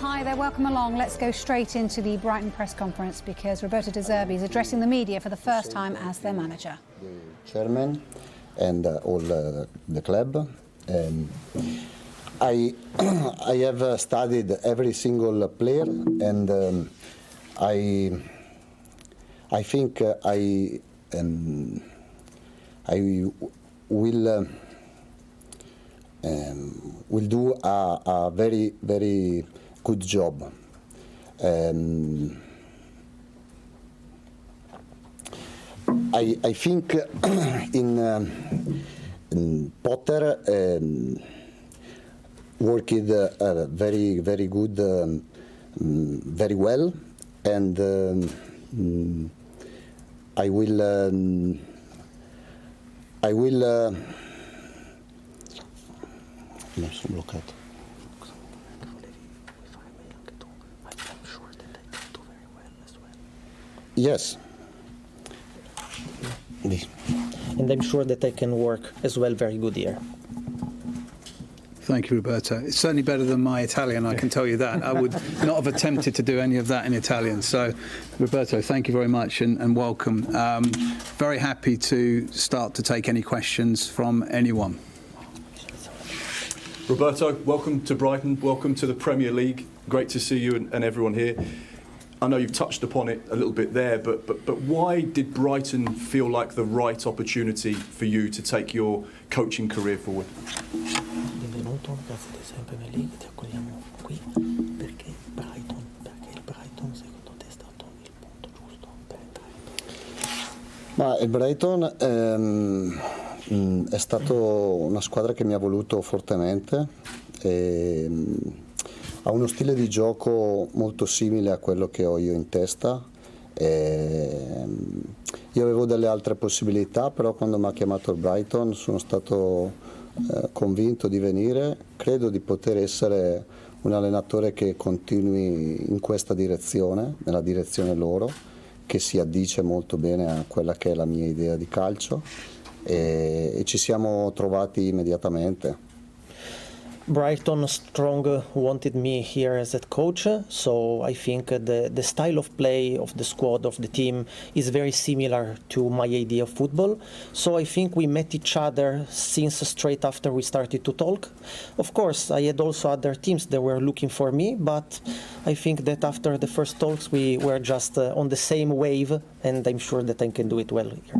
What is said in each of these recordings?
Hi there, welcome along. Let's go straight into the Brighton press conference because Roberto De Zerbi is addressing the media for the first time as their manager. The chairman and all the club. I have studied every single player, and I think I will do a very good job. I think in Potter worked very good, very well, and I will mi sono bloccato. Yes. And I'm sure that I can work as well very good here. Thank you, Roberto. It's certainly better than my Italian, I can tell you that. I would not have attempted to do any of that in Italian. So, Roberto, thank you very much and welcome. Very happy to start to take any questions from anyone. Roberto, welcome to Brighton, welcome to the Premier League. Great to see you and everyone here. I know you've touched upon it a little bit there, but why did Brighton feel like the right opportunity for you to take your coaching career forward? Benvenuto, grazie di sempre Premier League, ti accogliamo qui perché il Brighton secondo te è stato il punto giusto per entrare? Ma il Brighton è stato una squadra che mi ha voluto fortemente. Ha uno stile di gioco molto simile a quello che ho io in testa. Io avevo delle altre possibilità, però quando mi ha chiamato il Brighton sono stato convinto di venire. Credo di poter essere un allenatore che continui in questa direzione, nella direzione loro, che si addice molto bene a quella che è la mia idea di calcio, e ci siamo trovati immediatamente. Brighton strong wanted me here as head coach, so I think the style of play of the squad, of the team, is very similar to my idea of football. So I think we met each other since straight after we started to talk. Of course, I had also other teams that were looking for me, but I think that after the first talks we were just on the same wave, and I'm sure that I can do it well here.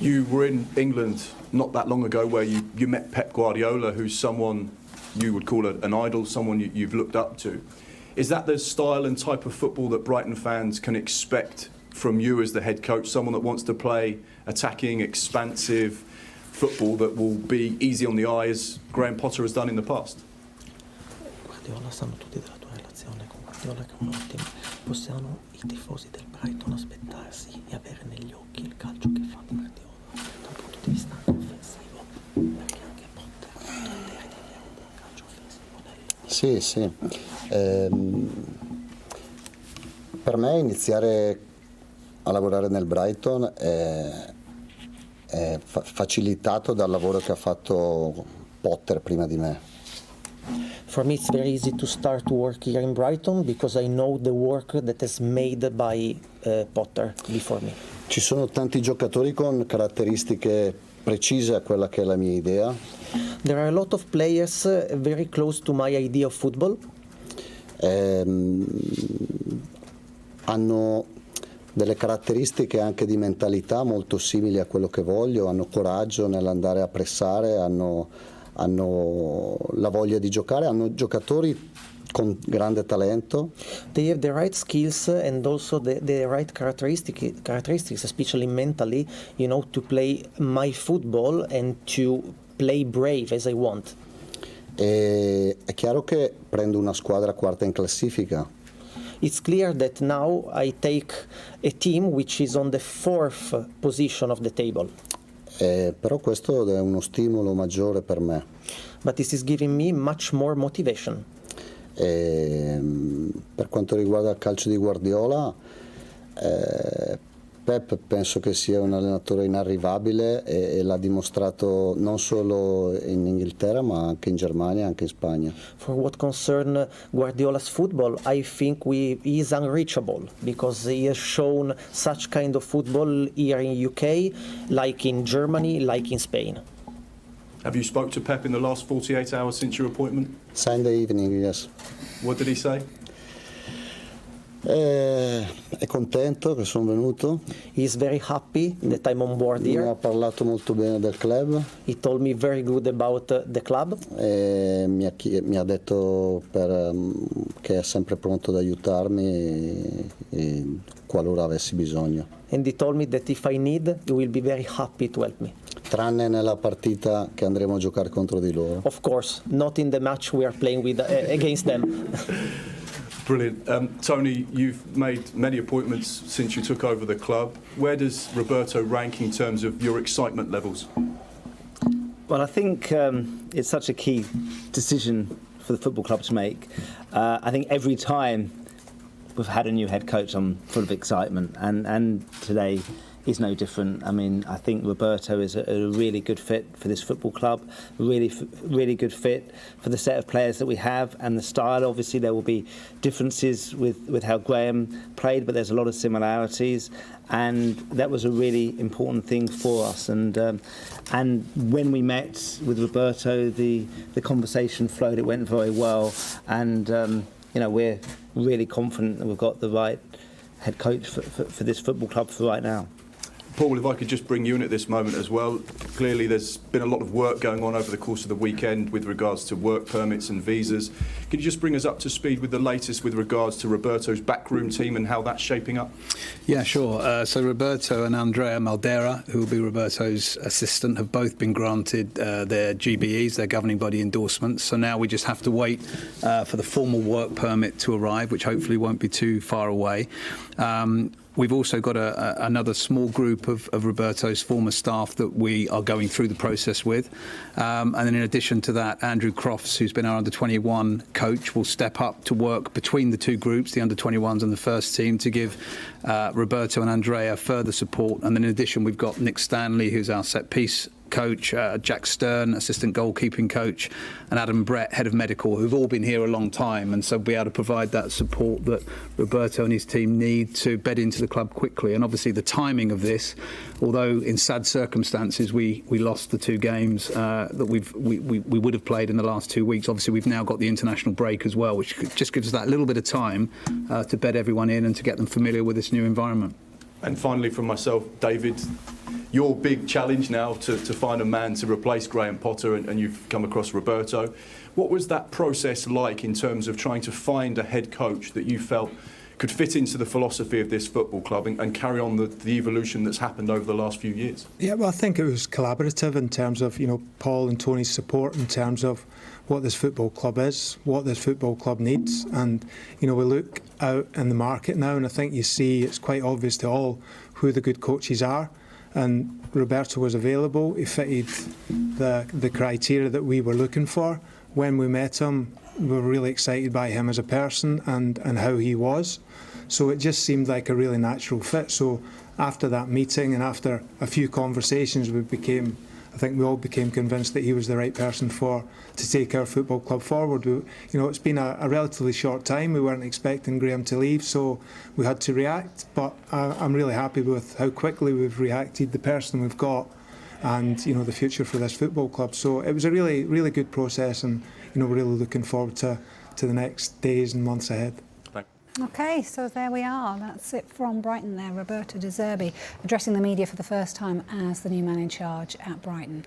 You were in England not that long ago where you met Pep Guardiola, who's someone you would call an idol, someone you've looked up to. Is that the style and type of football that Brighton fans can expect from you as the head coach, someone that wants to play attacking, expansive football that will be easy on the eye as Graham Potter has done in the past? Guardiola, sanno tutti della tua relazione con Guardiola che è un ottimo. Possiamo I tifosi del Brighton aspettarsi e avere negli occhi il calcio che fa Guardiola dal punto di vista offensivo, perché anche Potter ha fatto vedere di avere un buon calcio offensivo Sì. Per me iniziare a lavorare nel Brighton è facilitato dal lavoro che ha fatto Potter prima di me. For me, it's very easy to start to work here in Brighton because I know the work that is made by Potter before me. Ci sono tanti giocatori con caratteristiche precise a quella che è la mia idea. There are a lot of players very close to my idea of football. Hanno delle caratteristiche anche di mentalità molto simili a quello che voglio, hanno coraggio nell'andare a pressare, hanno la voglia di giocare, hanno giocatori con grande talento. They have the right skills and also the right characteristics, especially mentally, to play my football and to play brave as I want. E è chiaro che prendo una squadra quarta in classifica. It's clear that now I take a team which is on the 4th position of the table. Però questo è uno stimolo maggiore per me. But this is giving me much more motivation. Per quanto riguarda il calcio di Guardiola, Pep penso che sia un allenatore inarrivabile e l'ha dimostrato non solo in Inghilterra ma anche in Germania e anche in Spagna. For what concern Guardiola's football, I think he is unreachable because he has shown such kind of football here in UK, like in Germany, like in Spain. Have you spoke to Pep in the last 48 hours since your appointment? Sunday evening, yes. What did he say? È contento che sono venuto. He's very happy that I'm on board Mi ha here. parlato molto bene del club He told me very good about the club. e mi ha detto che è sempre pronto ad aiutarmi qualora avessi bisogno. And he told me that if I need, he will be very happy to help me. Tranne nella partita che andremo a giocare contro di loro. Of course, not in the match we are playing with against them. Brilliant. Tony, you've made many appointments since you took over the club. Where does Roberto rank in terms of your excitement levels? Well, I think it's such a key decision for the football club to make. I think every time we've had a new head coach, I'm full of excitement, and today is no different. I mean, I think Roberto is a really good fit for this football club, really good fit for the set of players that we have and the style. Obviously, there will be differences with how Graham played, but there's a lot of similarities, and that was a really important thing for us. And when we met with Roberto, the conversation flowed. It went very well, and we're really confident that we've got the right head coach for this football club for right now. Paul, if I could just bring you in at this moment as well. Clearly there's been a lot of work going on over the course of the weekend with regards to work permits and visas. Could you just bring us up to speed with the latest with regards to Roberto's backroom team and how that's shaping up? Yeah, sure. So Roberto and Andrea Maldera, who will be Roberto's assistant, have both been granted their GBEs, their governing body endorsements. So now we just have to wait for the formal work permit to arrive, which hopefully won't be too far away. We've also got another small group of Roberto's former staff that we are going through the process with. And then in addition to that, Andrew Crofts, who's been our under-21 coach, will step up to work between the two groups, the under-21s and the first team, to give Roberto and Andrea further support. And then in addition, we've got Nick Stanley, who's our set-piece coach, Jack Stern, assistant goalkeeping coach, and Adam Brett, head of medical, who've all been here a long time, and so be able to provide that support that Roberto and his team need to bed into the club quickly. And obviously the timing of this, although in sad circumstances we lost the two games that we would have played in the last 2 weeks. Obviously we've now got the international break as well, which just gives us that little bit of time to bed everyone in and to get them familiar with this new environment. And finally from myself, David, your big challenge now to find a man to replace Graham Potter, and you've come across Roberto. What was that process like in terms of trying to find a head coach that you felt could fit into the philosophy of this football club and carry on the evolution that's happened over the last few years? Yeah, well, I think it was collaborative in terms of, Paul and Tony's support in terms of what this football club is, what this football club needs. And, we look out in the market now, and I think you see it's quite obvious to all who the good coaches are. And Roberto was available. He fitted the criteria that we were looking for. When we met him, we were really excited by him as a person and how he was. So it just seemed like a really natural fit. So after that meeting and after a few conversations, I think we all became convinced that he was the right person to take our football club forward. It's been a relatively short time. We weren't expecting Graham to leave, so we had to react. But I'm really happy with how quickly we've reacted, the person we've got, and the future for this football club. So it was a really, really good process, and we're really looking forward to the next days and months ahead. OK, so there we are. That's it from Brighton there. Roberto De Zerbi addressing the media for the first time as the new man in charge at Brighton.